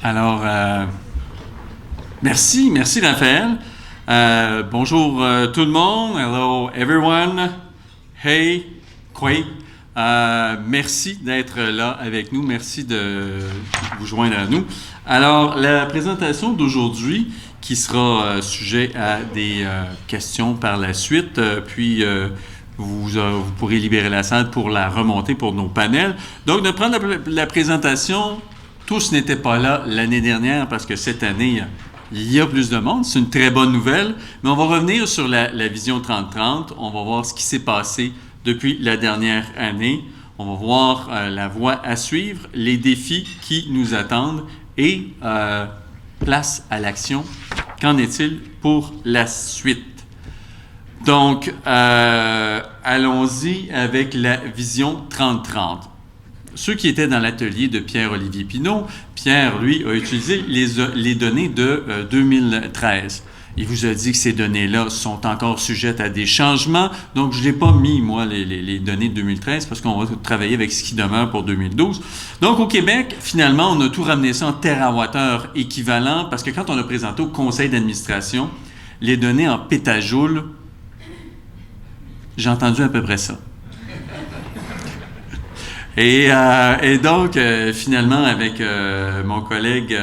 Alors, merci Raphaël. Bonjour tout le monde. Hello everyone. Hey, quoi? Merci d'être là avec nous. Merci de vous joindre à nous. Alors, la présentation d'aujourd'hui qui sera sujet à des questions par la suite, puis vous pourrez libérer la salle pour la remonter pour nos panels. Donc, de prendre la présentation, tous n'étaient pas là l'année dernière parce que cette année, il y a plus de monde. C'est une très bonne nouvelle. Mais on va revenir sur la vision 30-30. On va voir ce qui s'est passé depuis la dernière année. On va voir la voie à suivre, les défis qui nous attendent et place à l'action. Qu'en est-il pour la suite? Donc, allons-y avec la vision 30-30. Ceux qui étaient dans l'atelier de Pierre-Olivier Pinault, Pierre, lui, a utilisé les données de 2013. Il vous a dit que ces données-là sont encore sujettes à des changements. Donc, je ne l'ai pas mis, moi, les données de 2013 parce qu'on va travailler avec ce qui demeure pour 2012. Donc, au Québec, finalement, on a tout ramené ça en térawattheures équivalents parce que quand on a présenté au conseil d'administration les données en pétajoules, j'ai entendu à peu près ça. Et donc, finalement, avec mon collègue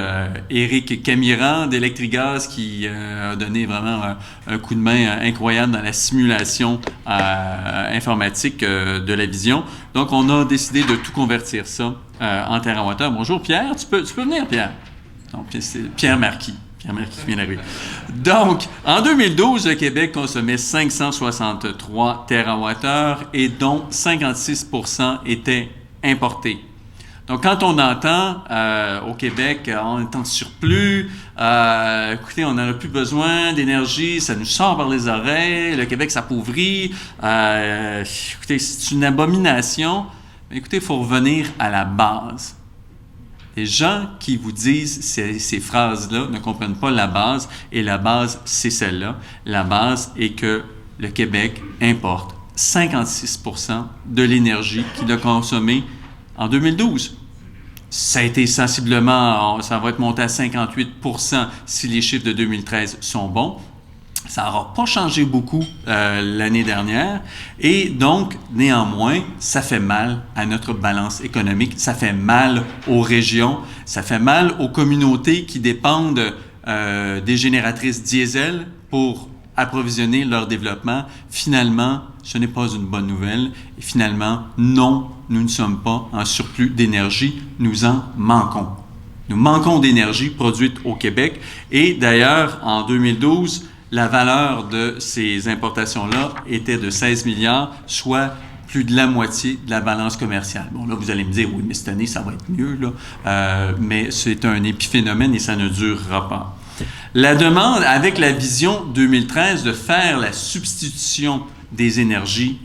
Éric Camiran d'Electrigaz qui a donné vraiment un coup de main incroyable dans la simulation informatique de la vision. Donc, on a décidé de tout convertir ça en térawattheures. Bonjour Pierre, tu peux venir Pierre? Non, c'est Pierre Marquis. Pierre Marquis qui vient d'arriver. Donc, en 2012, le Québec consommait 563 térawattheures et dont 56% étaient importés. Donc, quand on entend au Québec, on est en surplus, écoutez, on n'en a plus besoin d'énergie, ça nous sort par les oreilles, le Québec s'appauvrit, écoutez, c'est une abomination. Mais écoutez, il faut revenir à la base. Les gens qui vous disent ces phrases-là ne comprennent pas la base, et la base, c'est celle-là. La base est que le Québec importe 56% de l'énergie qu'il a consommée en 2012. Ça a été sensiblement, ça va être monté à 58% si les chiffres de 2013 sont bons. Ça n'aura pas changé beaucoup l'année dernière. Et donc, néanmoins, ça fait mal à notre balance économique, ça fait mal aux régions, ça fait mal aux communautés qui dépendent des génératrices diesel pour approvisionner leur développement. Finalement, ce n'est pas une bonne nouvelle. Et finalement, non, nous ne sommes pas en surplus d'énergie, nous en manquons. Nous manquons d'énergie produite au Québec. Et d'ailleurs, en 2012, la valeur de ces importations-là était de 16 milliards, soit plus de la moitié de la balance commerciale. Bon, là, vous allez me dire, oui, mais cette année, ça va être mieux, là. Mais c'est un épiphénomène et ça ne durera pas. La demande, avec la vision 2013 de faire la substitution des énergies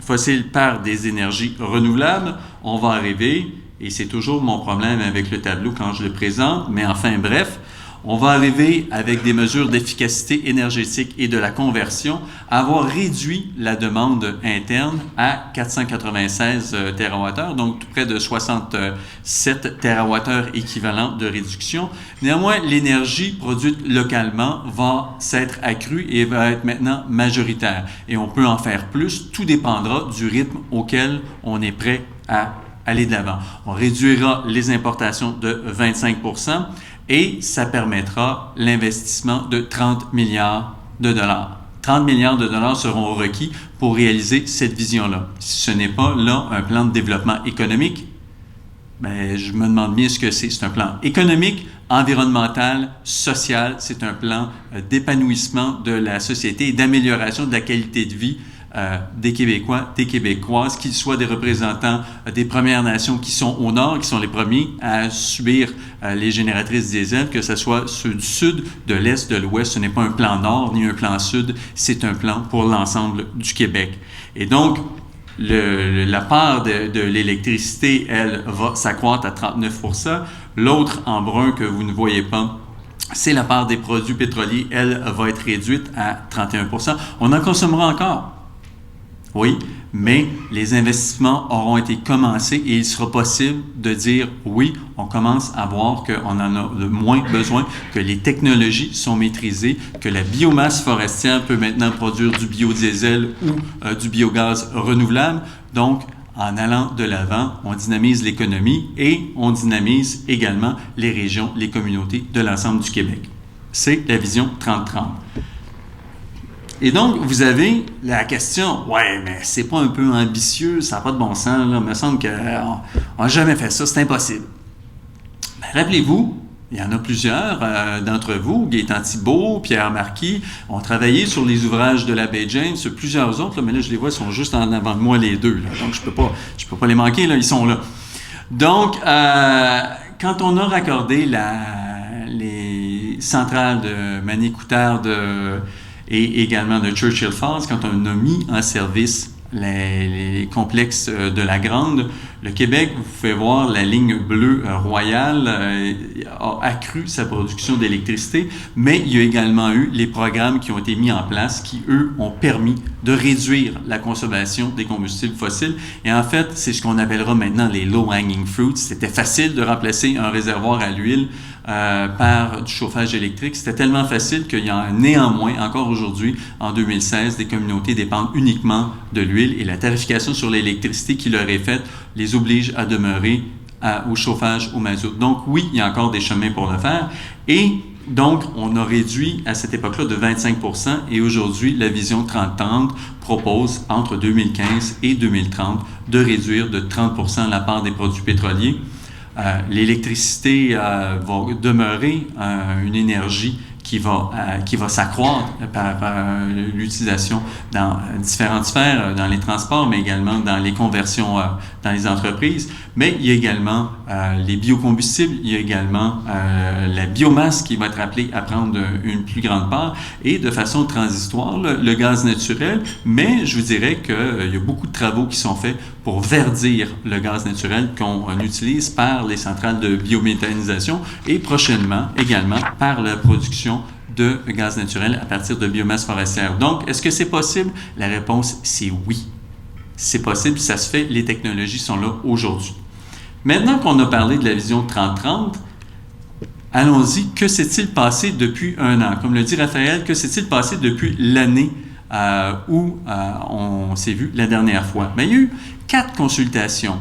fossiles par des énergies renouvelables, on va arriver, et c'est toujours mon problème avec le tableau quand je le présente, mais enfin, bref, on va arriver avec des mesures d'efficacité énergétique et de la conversion à avoir réduit la demande interne à 496 TWh, donc tout près de 67 TWh équivalent de réduction. Néanmoins, l'énergie produite localement va s'être accrue et va être maintenant majoritaire. Et on peut en faire plus, tout dépendra du rythme auquel on est prêt à aller de l'avant. On réduira les importations de 25%. Et ça permettra l'investissement de 30 milliards de dollars. 30 milliards de dollars seront requis pour réaliser cette vision-là. Si ce n'est pas, là, un plan de développement économique, ben, je me demande bien ce que c'est. C'est un plan économique, environnemental, social. C'est un plan d'épanouissement de la société et d'amélioration de la qualité de vie des Québécois, des Québécoises, qu'ils soient des représentants des Premières Nations qui sont au nord, qui sont les premiers à subir les génératrices diesel, que ce soit ceux du sud, de l'est, de l'ouest. Ce n'est pas un plan nord ni un plan sud, c'est un plan pour l'ensemble du Québec. Et donc, la part de l'électricité, elle, va s'accroître à 39%. L'autre en brun que vous ne voyez pas, c'est la part des produits pétroliers, elle va être réduite à 31%. On en consommera encore. Oui, mais les investissements auront été commencés et il sera possible de dire oui, on commence à voir qu'on en a de moins besoin, que les technologies sont maîtrisées, que la biomasse forestière peut maintenant produire du biodiesel ou du biogaz renouvelable. Donc, en allant de l'avant, on dynamise l'économie et on dynamise également les régions, les communautés de l'ensemble du Québec. C'est la vision 30-30. Et donc, vous avez la question, ouais, mais c'est pas un peu ambitieux, ça n'a pas de bon sens, là, il me semble qu'on n'a jamais fait ça, c'est impossible. Ben, rappelez-vous, il y en a plusieurs d'entre vous, Gaétan Thibault, Pierre Marquis, ont travaillé sur les ouvrages de la baie James, plusieurs autres, là, mais là, je les vois, ils sont juste en avant de moi, les deux, là, donc je peux pas les manquer, là, ils sont là. Donc, quand on a raccordé les centrales de Manicoutarde et également de Churchill Falls, quand on a mis en service les complexes de la Grande, le Québec, vous pouvez voir la ligne bleue royale a accru sa production d'électricité, mais il y a également eu les programmes qui ont été mis en place qui, eux, ont permis de réduire la consommation des combustibles fossiles. Et en fait, c'est ce qu'on appellera maintenant les low-hanging fruits. C'était facile de remplacer un réservoir à l'huile par du chauffage électrique. C'était tellement facile qu'il y a néanmoins, encore aujourd'hui, en 2016, des communautés dépendent uniquement de l'huile et la tarification sur l'électricité qui leur est faite les oblige à demeurer au chauffage au mazout. Donc oui, il y a encore des chemins pour le faire. Et donc, on a réduit à cette époque-là de 25% et aujourd'hui, la vision 30-30 propose entre 2015 et 2030 de réduire de 30% la part des produits pétroliers. L'électricité va demeurer une énergie qui va s'accroître par l'utilisation dans différentes sphères, dans les transports, mais également dans les conversions dans les entreprises. Mais il y a également les biocombustibles, il y a également la biomasse qui va être appelée à prendre une plus grande part et de façon transitoire, le gaz naturel. Mais je vous dirais qu'il y a beaucoup de travaux qui sont faits pour verdir le gaz naturel qu'on utilise par les centrales de biométhanisation et prochainement également par la production de gaz naturel à partir de biomasse forestière. Donc, est-ce que c'est possible? La réponse, c'est oui. C'est possible, ça se fait, les technologies sont là aujourd'hui. Maintenant qu'on a parlé de la vision 30-30, allons-y, que s'est-il passé depuis un an? Comme le dit Raphaël, que s'est-il passé depuis l'année où on s'est vu la dernière fois? Bien, il y a eu 4 consultations.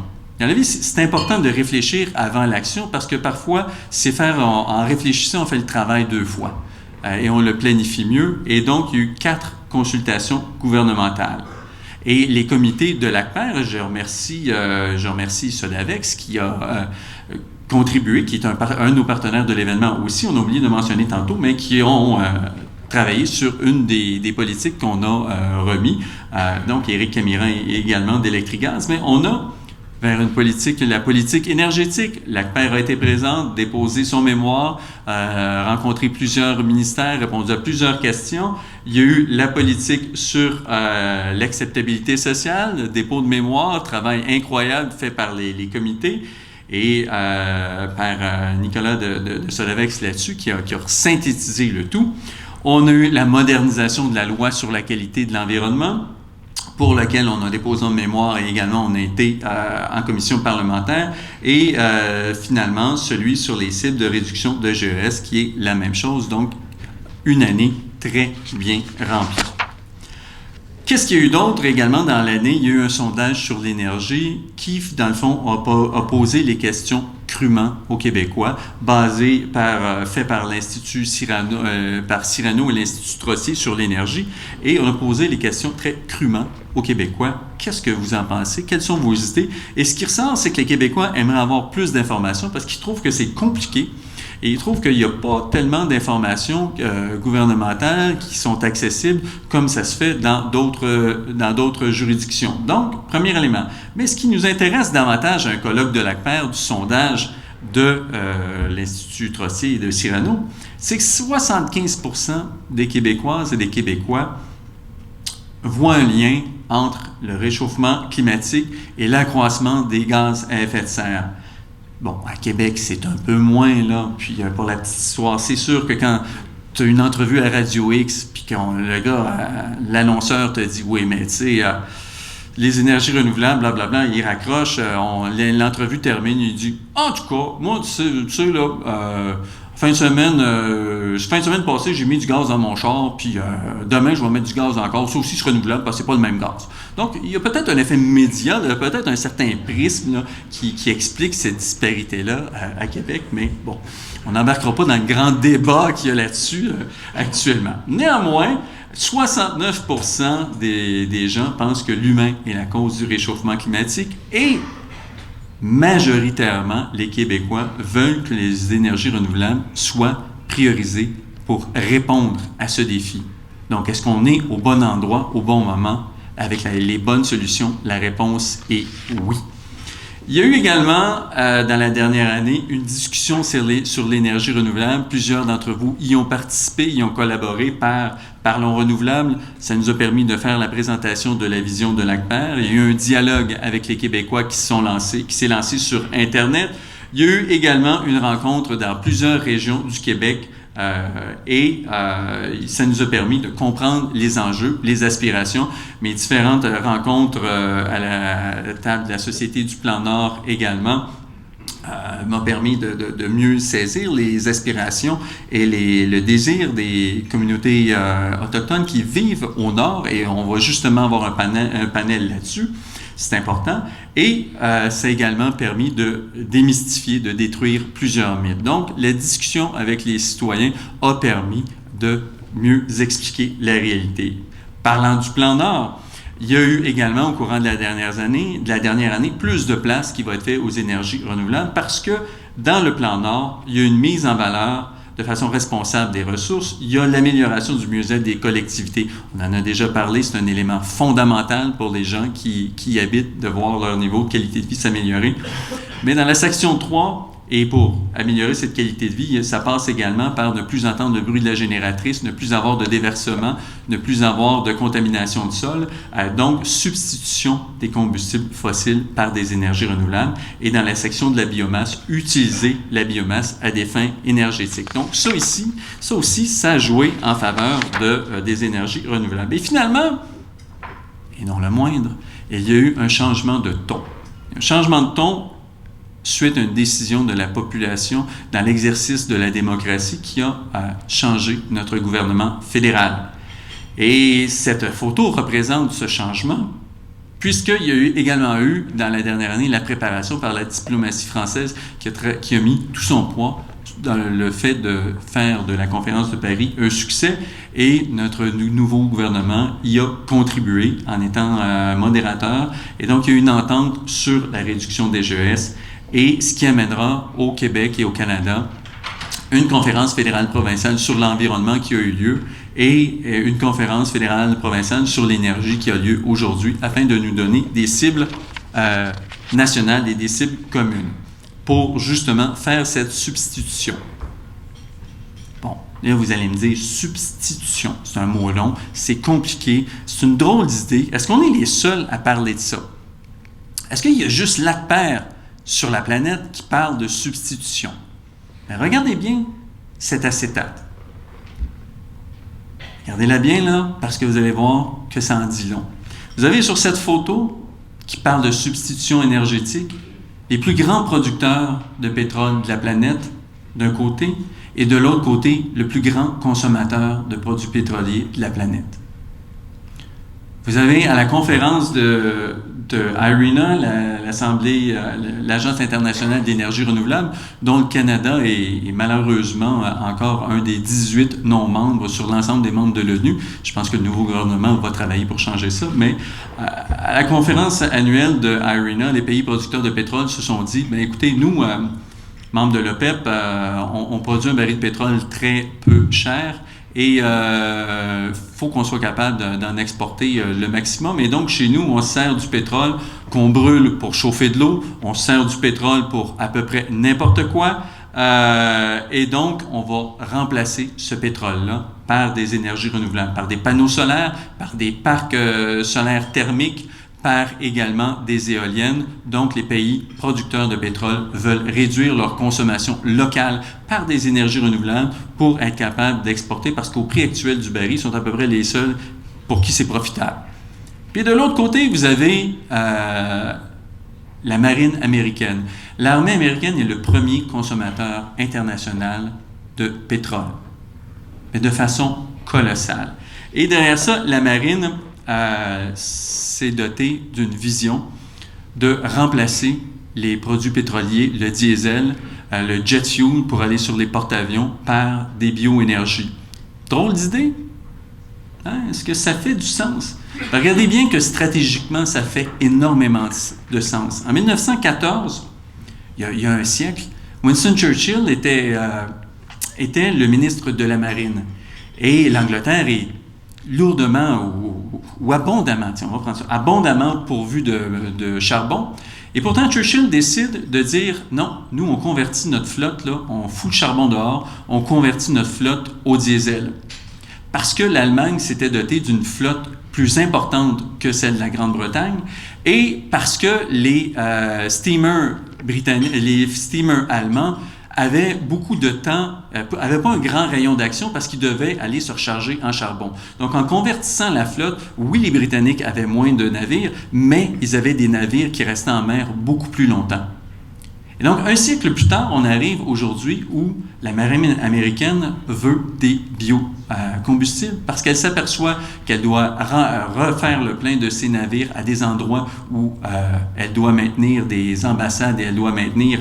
C'est important de réfléchir avant l'action parce que parfois, c'est faire en réfléchissant, on fait le travail 2 fois et on le planifie mieux. Et donc, il y a eu 4 consultations gouvernementales. Et les comités de l'ACPER, je remercie Sodavex qui a contribué, qui est un de nos partenaires de l'événement aussi, on a oublié de mentionner tantôt, mais qui ont travaillé sur une des politiques qu'on a remis. Donc, Éric Camiran également d'Électrigaz, mais on a vers la politique énergétique. L'ACPER a été présente, déposé son mémoire, rencontré plusieurs ministères, répondu à plusieurs questions. Il y a eu la politique sur l'acceptabilité sociale, dépôt de mémoire, travail incroyable fait par les comités et par Nicolas de Sodavex là-dessus qui a synthétisé le tout. On a eu la modernisation de la loi sur la qualité de l'environnement, pour lequel on a déposé un mémoire et également on a été en commission parlementaire et finalement celui sur les cibles de réduction de GES qui est la même chose, donc une année très bien remplie. Qu'est-ce qu'il y a eu d'autre également dans l'année? Il y a eu un sondage sur l'énergie qui, dans le fond, a posé les questions crûment aux Québécois, fait par l'Institut Cyrano, par Cyrano et l'Institut Trottier sur l'énergie. Et on a posé les questions très crûment aux Québécois. Qu'est-ce que vous en pensez? Quelles sont vos idées? Et ce qui ressort, c'est que les Québécois aimeraient avoir plus d'informations parce qu'ils trouvent que c'est compliqué. Et ils trouvent qu'il n'y a pas tellement d'informations gouvernementales qui sont accessibles comme ça se fait dans d'autres juridictions. Donc, premier élément. Mais ce qui nous intéresse davantage à un colloque de l'ACPER du sondage de l'Institut Trottier et de Cyrano, c'est que 75% des Québécoises et des Québécois voient un lien entre le réchauffement climatique et l'accroissement des gaz à effet de serre. Bon, à Québec, c'est un peu moins, là. Puis, pour la petite histoire, c'est sûr que quand tu as une entrevue à Radio X, puis que le gars, l'annonceur te dit « Oui, mais tu sais, les énergies renouvelables, blablabla, il raccroche, l'entrevue termine, il dit « En tout cas, moi, tu sais là, fin de semaine passée, j'ai mis du gaz dans mon char, puis demain, je vais mettre du gaz encore. Ça aussi, c'est renouvelable parce que c'est pas le même gaz. » Donc, il y a peut-être un effet média, peut-être un certain prisme là, qui explique cette disparité-là à Québec, mais bon, on n'embarquera pas dans le grand débat qu'il y a là-dessus actuellement. Néanmoins, 69% des gens pensent que l'humain est la cause du réchauffement climatique et majoritairement, les Québécois veulent que les énergies renouvelables soient priorisées pour répondre à ce défi. Donc, est-ce qu'on est au bon endroit, au bon moment, avec les bonnes solutions? La réponse est oui. Il y a eu également, dans la dernière année, une discussion sur l'énergie renouvelable. Plusieurs d'entre vous y ont participé, y ont collaboré par Parlons Renouvelable. Ça nous a permis de faire la présentation de la vision de l'ACPER. Il y a eu un dialogue avec les Québécois qui s'est lancé sur Internet. Il y a eu également une rencontre dans plusieurs régions du Québec ça nous a permis de comprendre les enjeux, les aspirations. Mes différentes rencontres à la table de la Société du Plan Nord également m'a permis de mieux saisir les aspirations et le désir des communautés autochtones qui vivent au Nord, et on va justement avoir un panel là-dessus. C'est important. Et ça a également permis de démystifier, de détruire plusieurs mythes. Donc, la discussion avec les citoyens a permis de mieux expliquer la réalité. Parlant du Plan Nord, il y a eu également au courant de la dernière année, plus de place qui va être faite aux énergies renouvelables parce que dans le Plan Nord, il y a une mise en valeur de façon responsable des ressources. Il y a l'amélioration du mieux-être des collectivités. On en a déjà parlé, c'est un élément fondamental pour les gens qui y habitent, de voir leur niveau de qualité de vie s'améliorer. Mais dans la section 3, et pour améliorer cette qualité de vie, ça passe également par ne plus entendre le bruit de la génératrice, ne plus avoir de déversement, ne plus avoir de contamination du sol. Donc, substitution des combustibles fossiles par des énergies renouvelables. Et dans la section de la biomasse, utiliser la biomasse à des fins énergétiques. Donc, ça aussi, ça a joué en faveur des énergies renouvelables. Et finalement, et non le moindre, il y a eu un changement de ton. Un changement de ton suite à une décision de la population dans l'exercice de la démocratie qui a changé notre gouvernement fédéral. Et cette photo représente ce changement, puisqu'il y a également eu, dans la dernière année, la préparation par la diplomatie française qui a mis tout son poids dans le fait de faire de la conférence de Paris un succès, et notre nouveau gouvernement y a contribué en étant modérateur. Et donc, il y a eu une entente sur la réduction des GES, et ce qui amènera au Québec et au Canada une conférence fédérale provinciale sur l'environnement qui a eu lieu et une conférence fédérale provinciale sur l'énergie qui a lieu aujourd'hui afin de nous donner des cibles nationales et des cibles communes pour justement faire cette substitution. Bon, là vous allez me dire substitution, c'est un mot long, c'est compliqué, c'est une drôle d'idée. Est-ce qu'on est les seuls à parler de ça? Est-ce qu'il y a juste l'ACPER sur la planète qui parle de substitution? Mais regardez bien cet acétate. Regardez-la bien là, parce que vous allez voir que ça en dit long. Vous avez sur cette photo qui parle de substitution énergétique les plus grands producteurs de pétrole de la planète d'un côté, et de l'autre côté, le plus grand consommateur de produits pétroliers de la planète. Vous avez à la conférence de IRENA, l'Assemblée, l'Agence internationale d'énergie renouvelable, dont le Canada est malheureusement encore un des 18 non-membres sur l'ensemble des membres de l'ONU. Je pense que le nouveau gouvernement va travailler pour changer ça, mais à la conférence annuelle de IRENA, les pays producteurs de pétrole se sont dit, bien écoutez, nous, membres de l'OPEP, on produit un baril de pétrole très peu cher, et faut qu'on soit capable d'en exporter le maximum. Et donc, chez nous, on sert du pétrole qu'on brûle pour chauffer de l'eau, on sert du pétrole pour à peu près n'importe quoi, et donc, on va remplacer ce pétrole-là par des énergies renouvelables, par des panneaux solaires, par des parcs solaires thermiques, par également des éoliennes. Donc, les pays producteurs de pétrole veulent réduire leur consommation locale par des énergies renouvelables pour être capables d'exporter, parce qu'au prix actuel du baril, ils sont à peu près les seuls pour qui c'est profitable. Puis de l'autre côté, vous avez la marine américaine. L'armée américaine est le premier consommateur international de pétrole, mais de façon colossale. Et derrière ça, la marine s'est dotée d'une vision de remplacer les produits pétroliers, le diesel, le jet fuel pour aller sur les porte-avions par des bioénergies. Drôle d'idée? Hein? Est-ce que ça fait du sens? Regardez bien que stratégiquement, ça fait énormément de sens. En 1914, il y a un siècle, Winston Churchill était le ministre de la Marine. Et l'Angleterre est lourdement ou abondamment, tiens, on va prendre ça, abondamment pourvue de charbon. Et pourtant, Churchill décide de dire non, nous, on convertit notre flotte, là, on fout le charbon dehors, on convertit notre flotte au diesel. Parce que l'Allemagne s'était dotée d'une flotte plus importante que celle de la Grande-Bretagne et parce que les steamers britanniques, les steamers allemands avaient beaucoup de temps, n'avaient pas un grand rayon d'action parce qu'ils devaient aller se recharger en charbon. Donc, en convertissant la flotte, oui, les Britanniques avaient moins de navires, mais ils avaient des navires qui restaient en mer beaucoup plus longtemps. Et donc, un siècle plus tard, on arrive aujourd'hui où la marine américaine veut des biocombustibles parce qu'elle s'aperçoit qu'elle doit refaire le plein de ses navires à des endroits où elle doit maintenir des ambassades et elle doit maintenir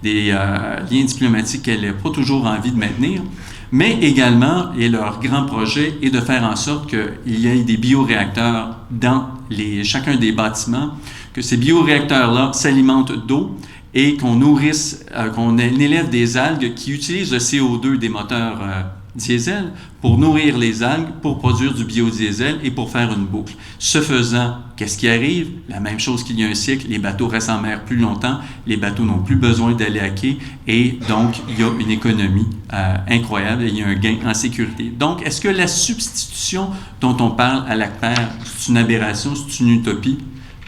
des liens diplomatiques qu'elle n'a pas toujours envie de maintenir. Mais également, et leur grand projet est de faire en sorte qu'il y ait des bioréacteurs dans chacun des bâtiments, que ces bioréacteurs-là s'alimentent d'eau et qu'on nourrisse, qu'on élève des algues qui utilisent le CO2 des moteurs diesel pour nourrir les algues, pour produire du biodiesel et pour faire une boucle. Ce faisant, qu'est-ce qui arrive? La même chose qu'il y a un siècle, les bateaux restent en mer plus longtemps, les bateaux n'ont plus besoin d'aller à quai et donc il y a une économie incroyable et il y a un gain en sécurité. Donc, est-ce que la substitution dont on parle à l'ACPER, c'est une aberration, c'est une utopie?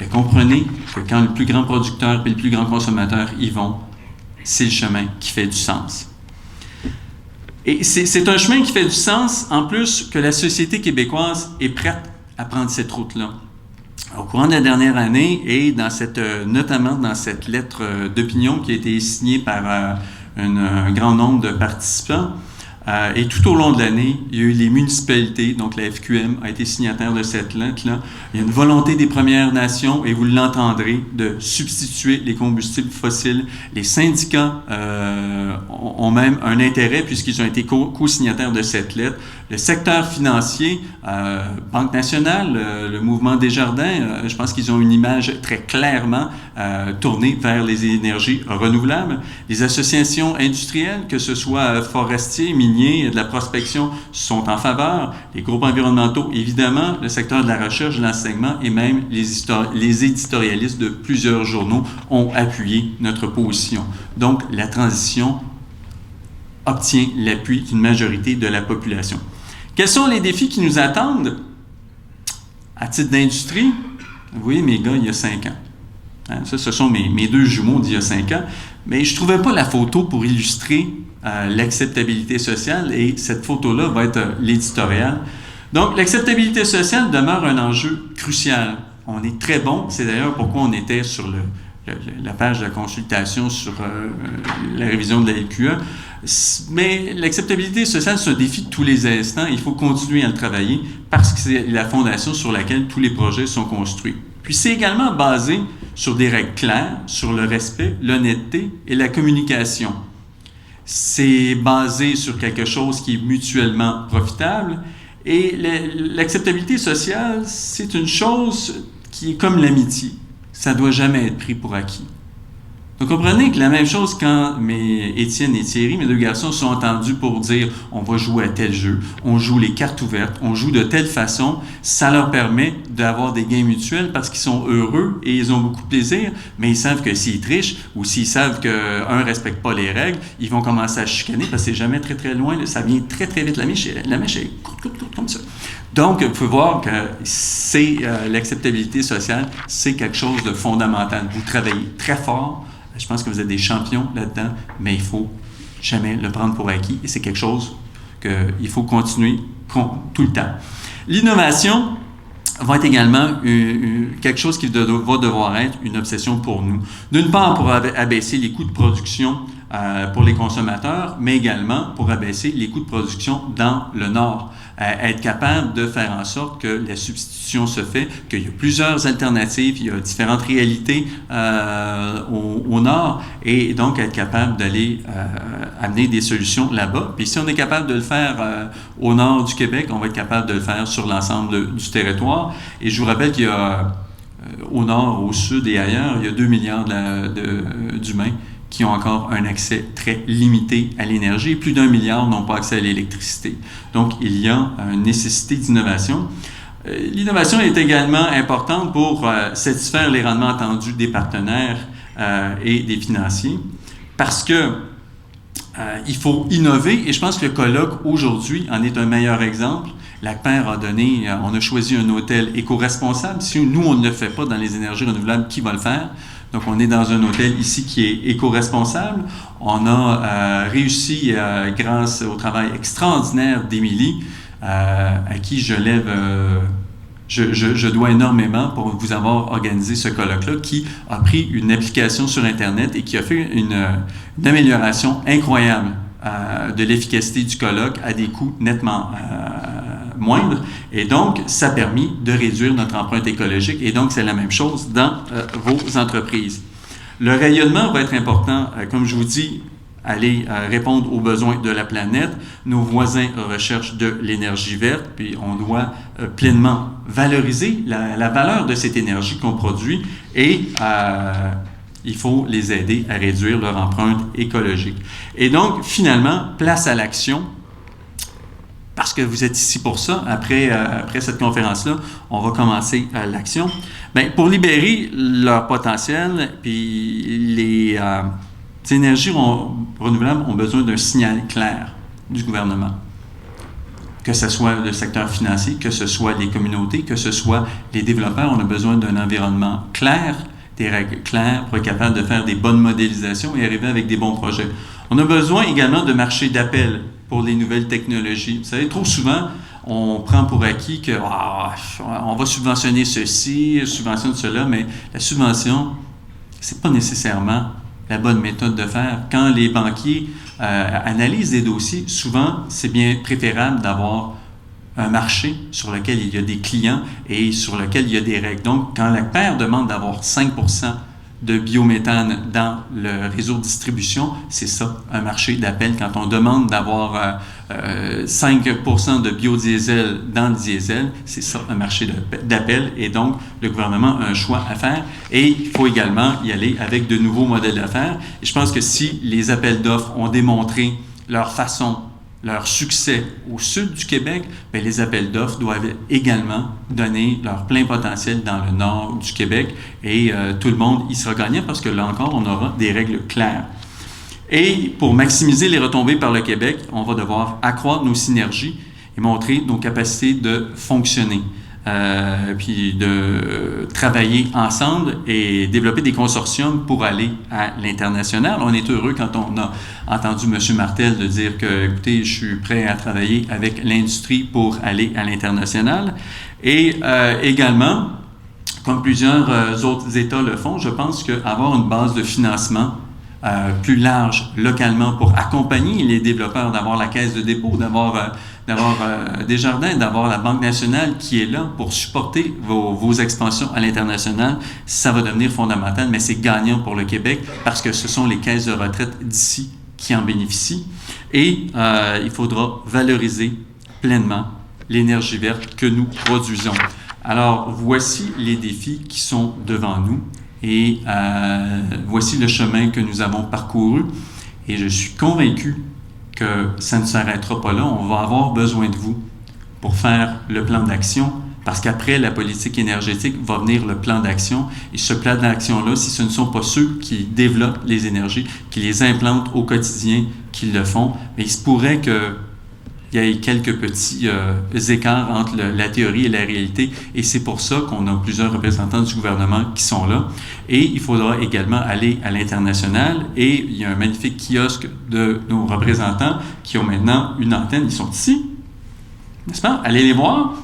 Mais comprenez que quand le plus grand producteur et le plus grand consommateur y vont, c'est le chemin qui fait du sens. Et c'est un chemin qui fait du sens, en plus, que la société québécoise est prête à prendre cette route-là. Au courant de la dernière année, et notamment dans cette lettre d'opinion qui a été signée par un grand nombre de participants, et tout au long de l'année, il y a eu les municipalités, donc la FQM a été signataire de cette lettre-là. Il y a une volonté des Premières Nations, et vous l'entendrez, de substituer les combustibles fossiles. Les syndicats ont même un intérêt puisqu'ils ont été co-signataires de cette lettre. Le secteur financier, Banque nationale, le mouvement Desjardins, je pense qu'ils ont une image très clairement tournée vers les énergies renouvelables. Les associations industrielles, que ce soit forestiers, miniers, de la prospection, sont en faveur. Les groupes environnementaux, évidemment, le secteur de la recherche, de l'enseignement et même les éditorialistes de plusieurs journaux ont appuyé notre position. Donc, la transition obtient l'appui d'une majorité de la population. Quels sont les défis qui nous attendent? À titre d'industrie, vous voyez mes gars, il y a 5 ans. Hein, ça, ce sont mes deux jumeaux d'il y a 5 ans. Mais je ne trouvais pas la photo pour illustrer l'acceptabilité sociale et cette photo-là va être l'éditorial. Donc, l'acceptabilité sociale demeure un enjeu crucial. On est très bon. C'est d'ailleurs pourquoi on était sur la page de la consultation sur la révision de la LQE. Mais l'acceptabilité sociale, c'est un défi de tous les instants. Il faut continuer à le travailler parce que c'est la fondation sur laquelle tous les projets sont construits. Puis c'est également basé sur des règles claires, sur le respect, l'honnêteté et la communication. C'est basé sur quelque chose qui est mutuellement profitable. Et l'acceptabilité sociale, c'est une chose qui est comme l'amitié. Ça ne doit jamais être pris pour acquis. Donc, comprenez que la même chose quand Étienne et Thierry, mes deux garçons, sont entendus pour dire « on va jouer à tel jeu, on joue les cartes ouvertes, on joue de telle façon », ça leur permet d'avoir des gains mutuels parce qu'ils sont heureux et ils ont beaucoup de plaisir, mais ils savent que s'ils trichent ou s'ils savent qu'un ne respecte pas les règles, ils vont commencer à chicaner parce que c'est jamais très très loin, ça vient très très vite, la mèche est courte comme ça. Donc, vous pouvez voir que c'est l'acceptabilité sociale, c'est quelque chose de fondamental. Vous travaillez très fort. Je pense que vous êtes des champions là-dedans, mais il ne faut jamais le prendre pour acquis. Et c'est quelque chose qu'il faut continuer tout le temps. L'innovation, va être également quelque chose qui va devoir être une obsession pour nous. D'une part, pour abaisser les coûts de production pour les consommateurs, mais également pour abaisser les coûts de production dans le Nord. Être capable de faire en sorte que la substitution se fait, qu'il y a plusieurs alternatives, il y a différentes réalités au Nord, et donc être capable d'aller amener des solutions là-bas. Puis si on est capable de le faire au Nord du Québec, on va être capable de le faire sur l'ensemble du territoire. Et je vous rappelle qu'il y a au Nord, au Sud et ailleurs, il y a 2 milliards d'humains qui ont encore un accès très limité à l'énergie. Plus d'1 milliard n'ont pas accès à l'électricité. Donc, il y a une nécessité d'innovation. L'innovation est également importante pour satisfaire les rendements attendus des partenaires et des financiers, parce que il faut innover, et je pense que le colloque aujourd'hui en est un meilleur exemple. L'ACPER on a choisi un hôtel éco-responsable. Si nous, on ne le fait pas dans les énergies renouvelables, qui va le faire? Donc, on est dans un hôtel ici qui est éco-responsable. On a réussi, grâce au travail extraordinaire d'Émilie, à qui je dois énormément pour vous avoir organisé ce colloque-là, qui a pris une application sur Internet et qui a fait une amélioration incroyable de l'efficacité du colloque à des coûts nettement moindres. Et donc, ça a permis de réduire notre empreinte écologique. Et donc, c'est la même chose dans vos entreprises. Le rayonnement va être important. Comme je vous dis, aller répondre aux besoins de la planète. Nos voisins recherchent de l'énergie verte, puis on doit pleinement valoriser la valeur de cette énergie qu'on produit et il faut les aider à réduire leur empreinte écologique. Et donc, finalement, place à l'action. Parce que vous êtes ici pour ça, après cette conférence-là, on va commencer l'action. Bien, pour libérer leur potentiel, puis les énergies renouvelables ont besoin d'un signal clair du gouvernement. Que ce soit le secteur financier, que ce soit les communautés, que ce soit les développeurs, on a besoin d'un environnement clair, des règles claires pour être capable de faire des bonnes modélisations et arriver avec des bons projets. On a besoin également de marchés d'appel pour les nouvelles technologies. Vous savez, trop souvent, on prend pour acquis que on va subventionner ceci, subventionner cela, mais la subvention, c'est pas nécessairement la bonne méthode de faire. Quand les banquiers analysent des dossiers, souvent, c'est bien préférable d'avoir un marché sur lequel il y a des clients et sur lequel il y a des règles. Donc, quand la paire demande d'avoir 5% de biométhane dans le réseau de distribution, c'est ça, un marché d'appel. Quand on demande d'avoir 5% de biodiesel dans le diesel, c'est ça, un marché d'appel. Et donc, le gouvernement a un choix à faire. Et il faut également y aller avec de nouveaux modèles d'affaires. Et je pense que si les appels d'offres ont démontré leur succès au sud du Québec, bien, les appels d'offres doivent également donner leur plein potentiel dans le nord du Québec et tout le monde y sera gagnant parce que là encore, on aura des règles claires. Et pour maximiser les retombées par le Québec, on va devoir accroître nos synergies et montrer nos capacités de fonctionner. Puis de travailler ensemble et développer des consortiums pour aller à l'international. On est heureux quand on a entendu M. Martel de dire que, écoutez, je suis prêt à travailler avec l'industrie pour aller à l'international. Et également, comme plusieurs autres États le font, je pense qu'avoir une base de financement plus large localement pour accompagner les développeurs, d'avoir la caisse de dépôt, d'avoir Desjardins, d'avoir la Banque nationale qui est là pour supporter vos expansions à l'international, ça va devenir fondamental, mais c'est gagnant pour le Québec parce que ce sont les caisses de retraite d'ici qui en bénéficient. Et il faudra valoriser pleinement l'énergie verte que nous produisons. Alors, voici les défis qui sont devant nous et voici le chemin que nous avons parcouru. Et je suis convaincu que ça ne s'arrêtera pas là. On va avoir besoin de vous pour faire le plan d'action, parce qu'après la politique énergétique va venir le plan d'action. Et ce plan d'action-là, si ce ne sont pas ceux qui développent les énergies, qui les implantent au quotidien, qui le font, mais il se pourrait qu'il y ait quelques petits écarts entre la théorie et la réalité. Et c'est pour ça qu'on a plusieurs représentants du gouvernement qui sont là. Et il faudra également aller à l'international. Et il y a un magnifique kiosque de nos représentants qui ont maintenant une antenne. Ils sont ici, n'est-ce pas? Allez les voir.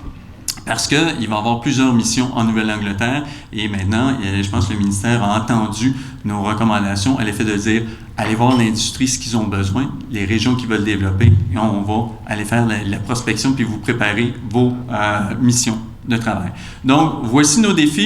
parce qu'il va y avoir plusieurs missions en Nouvelle-Angleterre et maintenant, je pense que le ministère a entendu nos recommandations à l'effet de dire allez voir l'industrie, ce qu'ils ont besoin, les régions qui veulent développer et on va aller faire la prospection puis vous préparer vos missions de travail. Donc, voici nos défis.